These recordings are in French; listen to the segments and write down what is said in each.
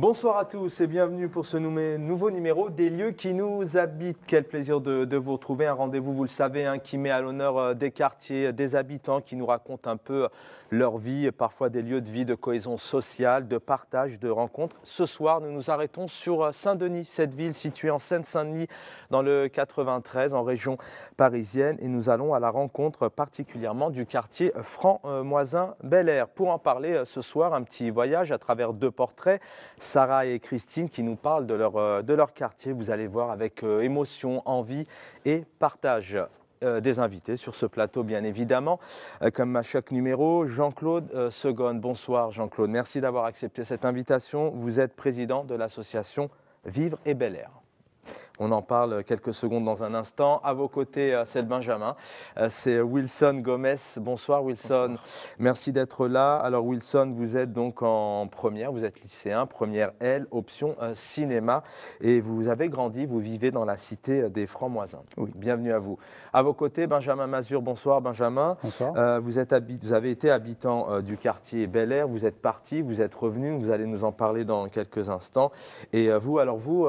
Bonsoir à tous et bienvenue pour ce nouveau numéro des lieux qui nous habitent. Quel plaisir de vous retrouver. Un rendez-vous, vous le savez, qui met à l'honneur des quartiers, des habitants qui nous racontent un peu leur vie, parfois des lieux de vie, de cohésion sociale, de partage, de rencontres. Ce soir, nous nous arrêtons sur Saint-Denis, cette ville située en Seine-Saint-Denis dans le 93, en région parisienne. Et nous allons à la rencontre particulièrement du quartier Franc-Moisin-Bel-Air. Pour en parler ce soir, un petit voyage à travers deux portraits. Sarah et Christine qui nous parlent de leur quartier. Vous allez voir avec émotion, envie et partage. Des invités sur ce plateau, bien évidemment. Comme à chaque numéro, Jean-Claude Segone. Bonsoir Jean-Claude, merci d'avoir accepté cette invitation. Vous êtes président de l'association Vivre et Bel Air. On en parle quelques secondes dans un instant. À vos côtés, c'est le Benjamin. C'est Wilson Gomez. Bonsoir Wilson. Bonsoir. Merci d'être là. Alors Wilson, vous êtes donc en première, vous êtes lycéen, première L, option cinéma. Et vous avez grandi, vous vivez dans la cité des Francs-Moisins. Oui. Bienvenue à vous. À vos côtés, Benjamin Mazur. Bonsoir Benjamin. Bonsoir. Vous avez été habitant du quartier Bel Air. Vous êtes parti, vous êtes revenu. Vous allez nous en parler dans quelques instants. Et vous,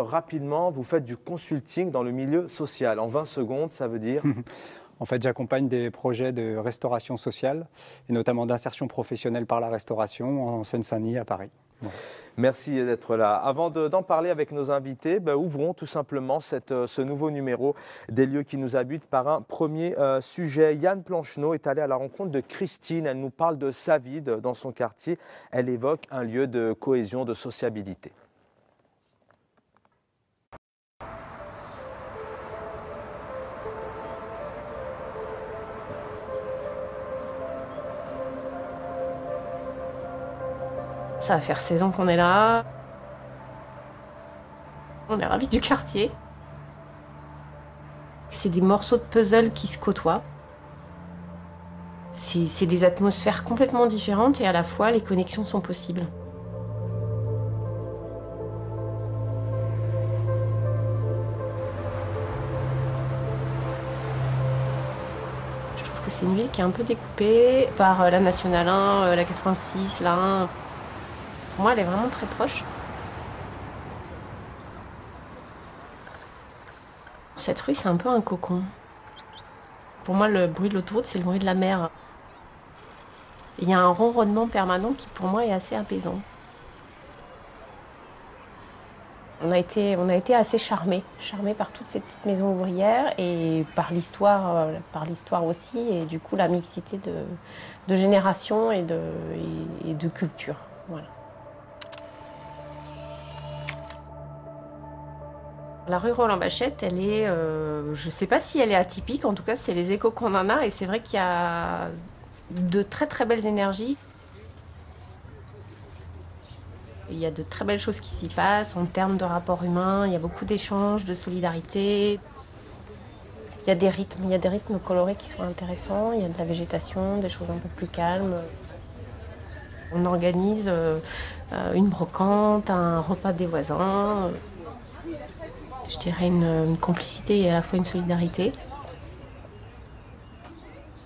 rapidement, vous faites du consulting dans le milieu social. En 20 secondes, ça veut dire En fait, j'accompagne des projets de restauration sociale et notamment d'insertion professionnelle par la restauration en Seine-Saint-Denis à Paris. Voilà. Merci d'être là. Avant d'en parler avec nos invités, ouvrons tout simplement ce nouveau numéro des lieux qui nous habitent par un premier sujet. Yann Plancheneau est allé à la rencontre de Christine. Elle nous parle de sa vie dans son quartier. Elle évoque un lieu de cohésion, de sociabilité. Ça va faire 16 ans qu'on est là. On est ravis du quartier. C'est des morceaux de puzzle qui se côtoient. C'est des atmosphères complètement différentes et à la fois les connexions sont possibles. Je trouve que c'est une ville qui est un peu découpée par la Nationale 1, la 86, la 1. Pour moi, elle est vraiment très proche. Cette rue, c'est un peu un cocon. Pour moi, le bruit de l'autoroute, c'est le bruit de la mer. Il y a un ronronnement permanent qui, pour moi, est assez apaisant. On a été assez charmés par toutes ces petites maisons ouvrières et par l'histoire aussi, et du coup, la mixité de générations et de cultures. Voilà. La rue Roland-Bachette, elle est, je ne sais pas si elle est atypique, en tout cas c'est les échos qu'on en a et c'est vrai qu'il y a de très très belles énergies. Il y a de très belles choses qui s'y passent en termes de rapports humains, il y a beaucoup d'échanges, de solidarité. Il y a des rythmes colorés qui sont intéressants, il y a de la végétation, des choses un peu plus calmes. On organise une brocante, un repas des voisins. Je dirais une complicité et à la fois une solidarité.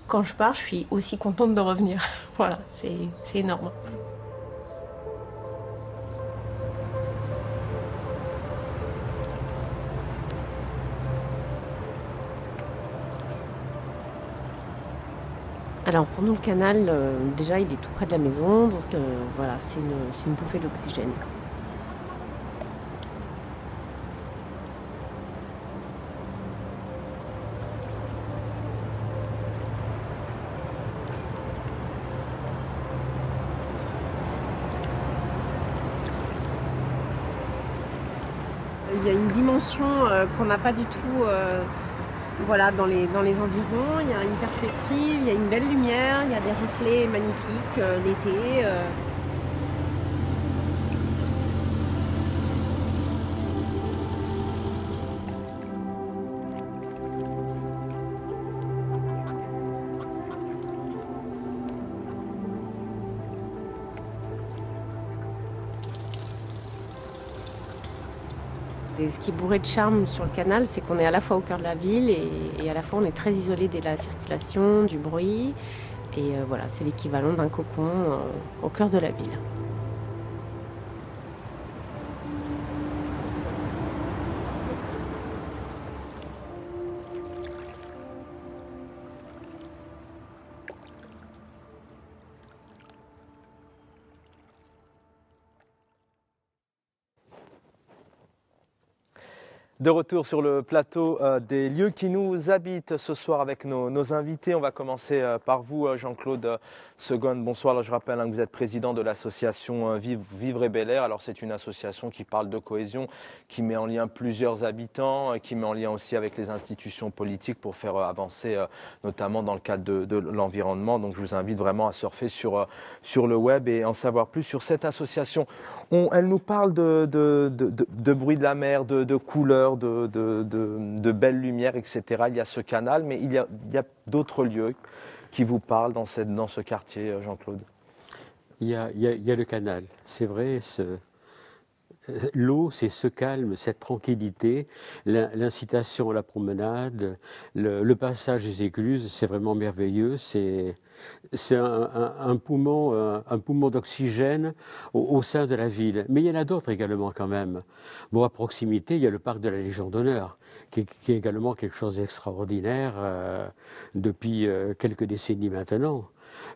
Quand je pars, je suis aussi contente de revenir. Voilà, c'est énorme. Alors pour nous, le canal, déjà, il est tout près de la maison, donc voilà, c'est une bouffée d'oxygène. Il y a une dimension qu'on n'a pas du tout dans les environs. Il y a une perspective, il y a une belle lumière, il y a des reflets magnifiques l'été. Et ce qui est bourré de charme sur le canal, c'est qu'on est à la fois au cœur de la ville et à la fois on est très isolé de la circulation, du bruit. Et voilà, c'est l'équivalent d'un cocon au cœur de la ville. De retour sur le plateau des lieux qui nous habitent ce soir avec nos invités. On va commencer par vous, Jean-Claude Segonde. Bonsoir. Alors, je rappelle que vous êtes président de l'association Vivre et Bel Air. Alors, c'est une association qui parle de cohésion, qui met en lien plusieurs habitants, qui met en lien aussi avec les institutions politiques pour faire avancer, notamment dans le cadre de l'environnement. Donc, je vous invite vraiment à surfer sur le web et en savoir plus sur cette association. Elle nous parle de bruit de la mer, de couleurs, de belles lumières, etc. Il y a ce canal, mais il y a d'autres lieux qui vous parlent dans ce quartier, Jean-Claude. Il y a le canal, c'est vrai. L'eau, c'est ce calme, cette tranquillité, l'incitation à la promenade, le passage des écluses, c'est vraiment merveilleux. C'est un poumon d'oxygène au sein de la ville. Mais il y en a d'autres également quand même. Bon, à proximité, il y a le parc de la Légion d'honneur, qui est également quelque chose d'extraordinaire depuis quelques décennies maintenant.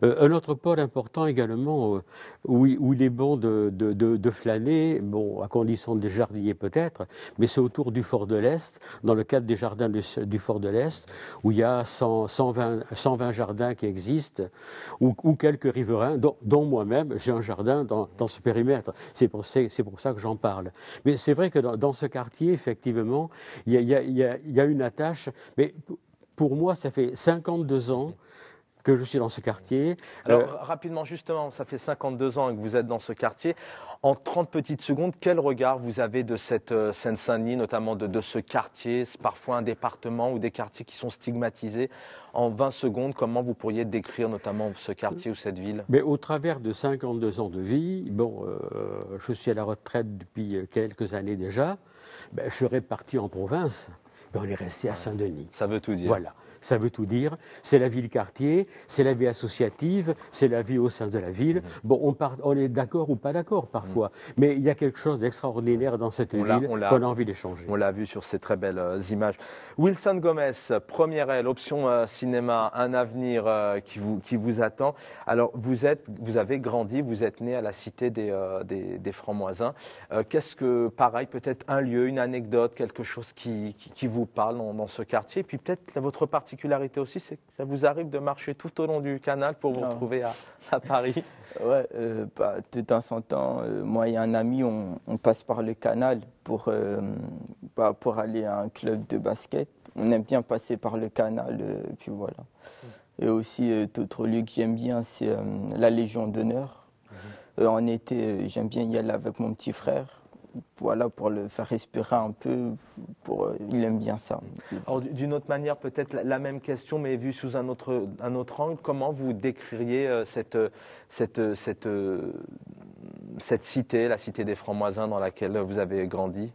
Un autre pôle important également, où il est bon de flâner, bon, à condition de jardinier peut-être, mais c'est autour du Fort de l'Est, dans le cadre des jardins du Fort de l'Est, où il y a 120 jardins qui existent, ou quelques riverains, dont moi-même, j'ai un jardin dans ce périmètre. C'est pour ça que j'en parle. Mais c'est vrai que dans ce quartier, effectivement, il y a une attache, mais pour moi, ça fait 52 ans que je suis dans ce quartier. Alors, rapidement, justement, ça fait 52 ans que vous êtes dans ce quartier. En 30 petites secondes, quel regard vous avez de cette Seine-Saint-Denis, notamment de ce quartier, parfois un département ou des quartiers qui sont stigmatisés? En 20 secondes, comment vous pourriez décrire notamment ce quartier ou cette ville? Mais au travers de 52 ans de vie, bon, je suis à la retraite depuis quelques années déjà, je serais parti en province, mais on est resté à Saint-Denis. Ça veut tout dire. Voilà. Ça veut tout dire. C'est la vie-quartier, c'est la vie associative, c'est la vie au sein de la ville. Bon, on est d'accord ou pas d'accord parfois, mais il y a quelque chose d'extraordinaire dans cette ville qu'on a envie d'échanger. On l'a vu sur ces très belles images. Wilson Gomez, première aile, option cinéma, un avenir qui vous attend. Alors, vous avez grandi, vous êtes né à la cité des Francs-Moisins. Qu'est-ce que, pareil, peut-être un lieu, une anecdote, quelque chose qui vous parle dans ce quartier? Et puis peut-être votre particularité aussi, c'est que ça vous arrive de marcher tout au long du canal pour vous retrouver à Paris? Ouais, de temps en temps, moi et un ami, on passe par le canal pour aller à un club de basket. On aime bien passer par le canal, et puis voilà. Et aussi, d'autres lieux que j'aime bien, c'est la Légion d'honneur. En été, j'aime bien y aller avec mon petit frère. Voilà, pour le faire respirer un peu, il aime bien ça. Alors, d'une autre manière, peut-être la même question, mais vue sous un autre angle, comment vous décririez cette cité, la cité des Francs-Moisins dans laquelle vous avez grandi?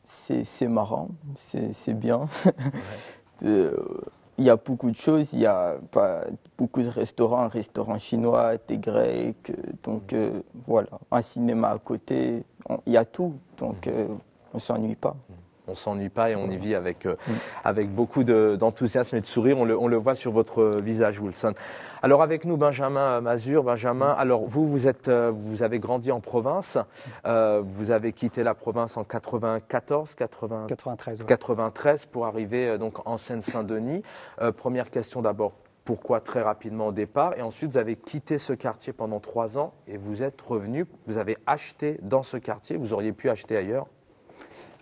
C'est marrant, c'est bien. Il y a beaucoup de choses, il y a beaucoup de restaurants, un restaurant chinois, des grecs, donc voilà, un cinéma à côté, il y a tout, donc on ne s'ennuie pas. On ne s'ennuie pas et on y vit avec beaucoup d'enthousiasme et de sourire. On le voit sur votre visage, Wilson. Alors avec nous, Benjamin Mazur. Benjamin, alors vous avez grandi en province. Vous avez quitté la province en 93 pour arriver donc en Seine-Saint-Denis. Première question d'abord. Pourquoi très rapidement au départ? Et ensuite, vous avez quitté ce quartier pendant 3 ans et vous êtes revenu. Vous avez acheté dans ce quartier. Vous auriez pu acheter ailleurs?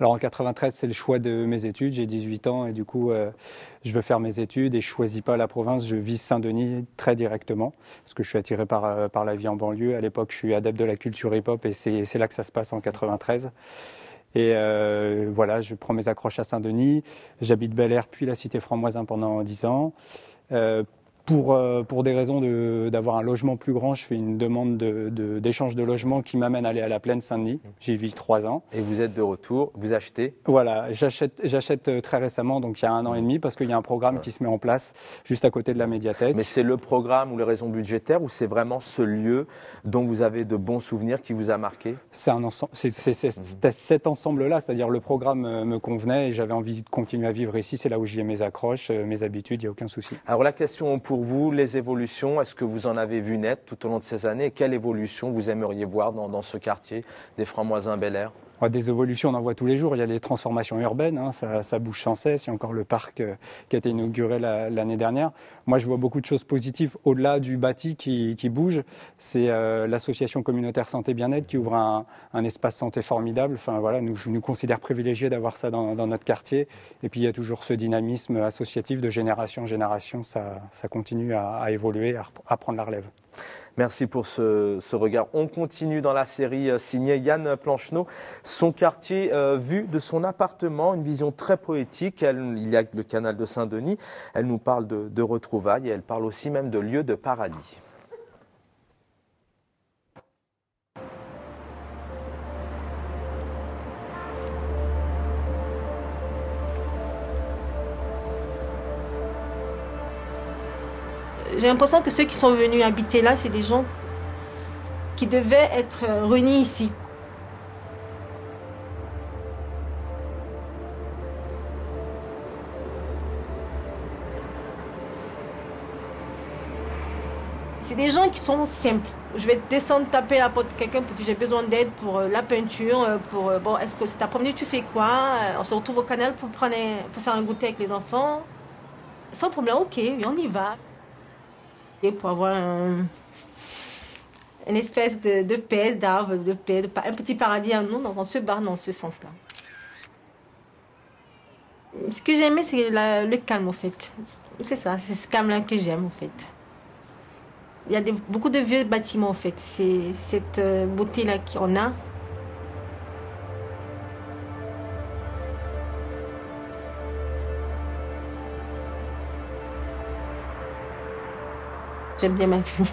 Alors en 93, c'est le choix de mes études. J'ai 18 ans et du coup, je veux faire mes études et je ne choisis pas la province. Je vise Saint-Denis très directement parce que je suis attiré par la vie en banlieue. À l'époque, je suis adepte de la culture hip-hop et c'est là que ça se passe en 93. Et voilà, je prends mes accroches à Saint-Denis. J'habite Bel Air puis la cité Francs-Moisins pendant 10 ans. Pour des raisons d'avoir un logement plus grand, je fais une demande d'échange de logement qui m'amène à aller à la Plaine Saint-Denis. J'y vis 3 ans. Et vous êtes de retour, vous achetez? Voilà, j'achète très récemment, donc il y a 1 an et demi, parce qu'il y a un programme qui se met en place juste à côté de la médiathèque. Mais c'est le programme ou les raisons budgétaires ou c'est vraiment ce lieu dont vous avez de bons souvenirs qui vous a marqué? C'est cet ensemble-là, c'est-à-dire le programme me convenait et j'avais envie de continuer à vivre ici. C'est là où j'y ai mes accroches, mes habitudes, il n'y a aucun souci. Alors la question pour vous, les évolutions, est-ce que vous en avez vu naître tout au long de ces années? Et quelle évolution vous aimeriez voir dans ce quartier des Francs-Moisins Bel Air? Des évolutions, on en voit tous les jours. Il y a les transformations urbaines, hein, ça bouge sans cesse. Il y a encore le parc qui a été inauguré l'année dernière. Moi, je vois beaucoup de choses positives au-delà du bâti qui bouge. C'est l'association communautaire santé bien-être qui ouvre un espace santé formidable. Enfin, voilà, je nous considère privilégiés d'avoir ça dans notre quartier. Et puis, il y a toujours ce dynamisme associatif de génération en génération. Ça continue à évoluer, à prendre la relève. Merci pour ce regard. On continue dans la série signée Yann Plancheneau. Son quartier vu de son appartement, une vision très poétique. Il y a le canal de Saint-Denis. Elle nous parle de retrouvailles et elle parle aussi même de lieux de paradis. J'ai l'impression que ceux qui sont venus habiter là, c'est des gens qui devaient être réunis ici. C'est des gens qui sont simples. Je vais descendre taper à la porte de quelqu'un pour dire j'ai besoin d'aide pour la peinture, bon, est-ce que cet après-midi tu fais quoi? On se retrouve au canal pour faire un goûter avec les enfants. Sans problème, ok, on y va. Et pour avoir une espèce de paix, d'arbre, de paix, un petit paradis à nous, donc on se barre dans ce sens-là. Ce que j'aimais, c'est le calme, en fait. C'est ça, c'est ce calme-là que j'aime, en fait. Il y a beaucoup de vieux bâtiments, en fait. C'est cette beauté-là qu'on a. J'aime bien ma vue.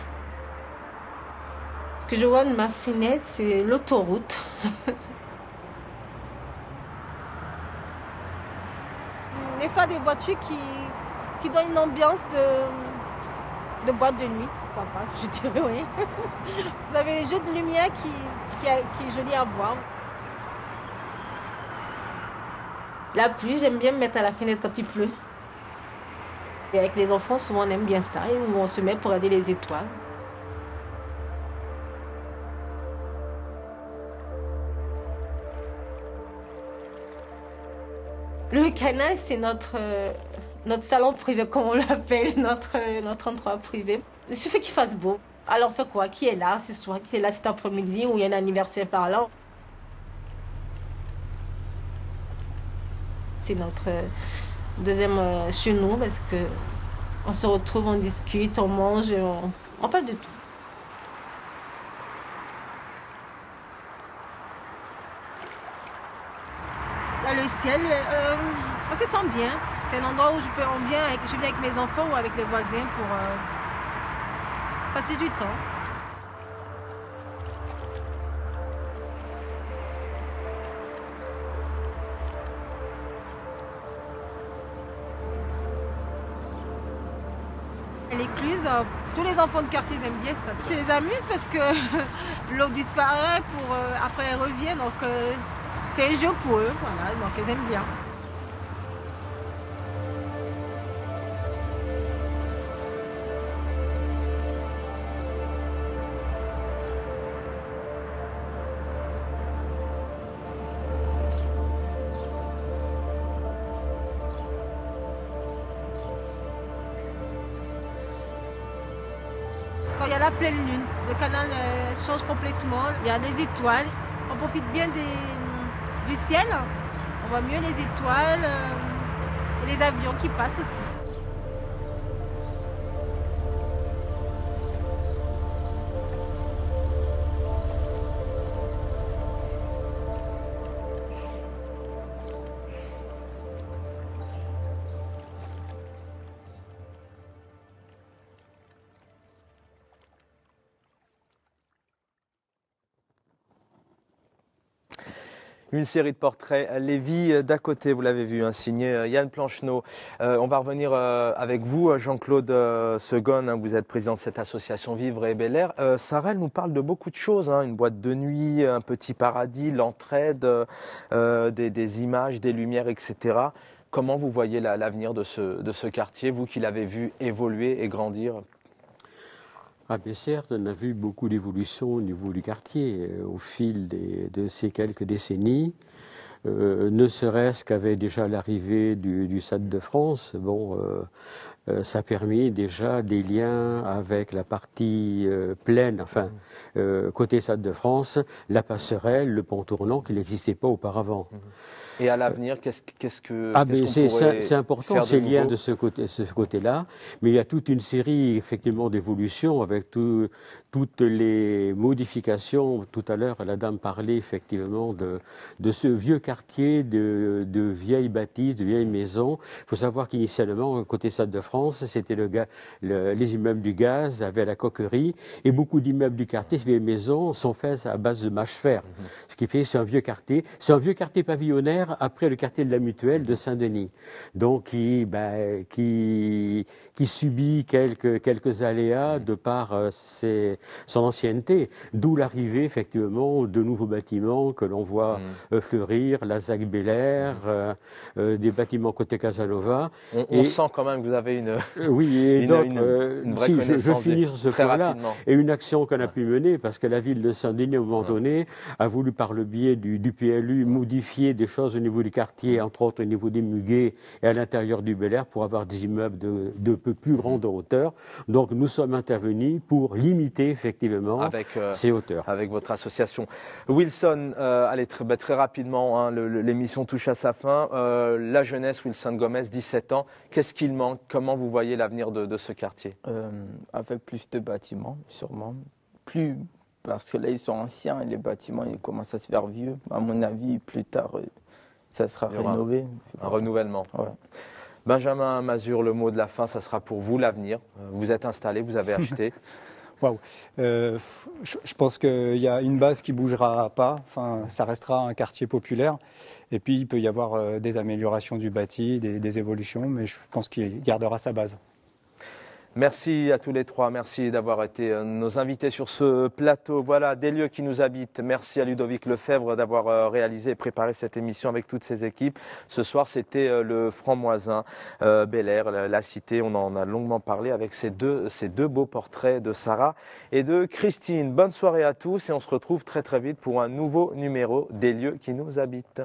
Ce que je vois de ma fenêtre, c'est l'autoroute. Des fois, des voitures qui donnent une ambiance de boîte de nuit. Pourquoi pas, je dirais oui. Vous avez les jeux de lumière qui est joli à voir. La pluie, j'aime bien me mettre à la fenêtre quand il pleut. Et avec les enfants, souvent on aime bien ça, où on se met pour regarder les étoiles. Le canal, c'est notre salon privé, comme on l'appelle, notre endroit privé. Il suffit qu'il fasse beau. Alors on fait quoi? Qui est là ce soir? Qui est là cet après-midi où il y a un anniversaire par là? C'est notre deuxième chez nous parce que on se retrouve, on discute, on mange, on parle de tout. Là, le ciel, on se sent bien. C'est un endroit où je viens avec mes enfants ou avec les voisins pour passer du temps. L'écluse, tous les enfants de quartier aiment bien ça. Ça les amuse parce que l'eau disparaît, après elle revient, donc c'est un jeu pour eux, voilà, donc ils aiment bien. Quand il y a la pleine lune, le canal change complètement. Il y a les étoiles. On profite bien du ciel. On voit mieux les étoiles et les avions qui passent aussi. Une série de portraits, les vies d'à côté, vous l'avez vu, hein, signé Yann Plancheneau. On va revenir avec vous, Jean-Claude Segonne, hein, vous êtes président de cette association Vivre et Bel Air. Sarah, elle nous parle de beaucoup de choses, hein, une boîte de nuit, un petit paradis, l'entraide, des images, des lumières, etc. Comment vous voyez l'avenir de ce quartier, vous qui l'avez vu évoluer et grandir ? Ah bien certes, on a vu beaucoup d'évolution au niveau du quartier au fil de ces quelques décennies. Ne serait-ce qu'avec déjà l'arrivée du Stade de France, ça a permis déjà des liens avec la partie pleine, enfin, côté Stade de France, la passerelle, le pont tournant qui n'existait pas auparavant. Et à l'avenir, qu'est-ce que c'est important ces liens de ce côté-là, mais il y a toute une série effectivement d'évolutions avec toutes les modifications. Tout à l'heure, la dame parlait effectivement de ce vieux quartier, de vieilles bâtisses, de vieilles maisons. Il faut savoir qu'initialement, côté Stade de France, c'était les immeubles du gaz avec la coquerie, et beaucoup d'immeubles du quartier, ces vieilles maisons, sont faits à base de mâche-fer. Ce qui fait que c'est un vieux quartier pavillonnaire après le quartier de la Mutuelle de Saint-Denis, donc qui subit quelques aléas de par son ancienneté, d'où l'arrivée effectivement de nouveaux bâtiments que l'on voit fleurir, la ZAC Bel-Air, des bâtiments côté Casanova. On sent quand même que vous avez une oui, et d'autres. Une vraie Si je finis sur ce point-là, et une action qu'on a pu mener, parce que la ville de Saint-Denis, à un moment donné, a voulu par le biais du PLU modifier des choses au niveau du quartier, entre autres au niveau des Muguets et à l'intérieur du Bel-Air, pour avoir des immeubles de peu plus grande hauteur. Donc nous sommes intervenus pour limiter effectivement ces hauteurs. Avec votre association. Wilson, allez très rapidement, hein, l'émission touche à sa fin. La jeunesse, Wilson Gomez, 17 ans, qu'est-ce qu'il manque? Comment vous voyez l'avenir de ce quartier? Avec plus de bâtiments, sûrement. Parce que là, ils sont anciens et les bâtiments ils commencent à se faire vieux. À mon avis, plus tard, ça sera rénové. Un renouvellement. Ouais. Benjamin Mazur, le mot de la fin, ça sera pour vous l'avenir. Vous êtes installé, vous avez acheté. Waouh. Je pense qu'il y a une base qui bougera pas. Enfin, ça restera un quartier populaire. Et puis, il peut y avoir des améliorations du bâti, des évolutions, mais je pense qu'il gardera sa base. Merci à tous les trois, merci d'avoir été nos invités sur ce plateau. Voilà, des lieux qui nous habitent. Merci à Ludovic Lefebvre d'avoir réalisé et préparé cette émission avec toutes ses équipes. Ce soir, c'était le Franc-Moisin, Bel-Air, la cité. On en a longuement parlé avec ces deux beaux portraits de Sarah et de Christine. Bonne soirée à tous et on se retrouve très vite pour un nouveau numéro des lieux qui nous habitent.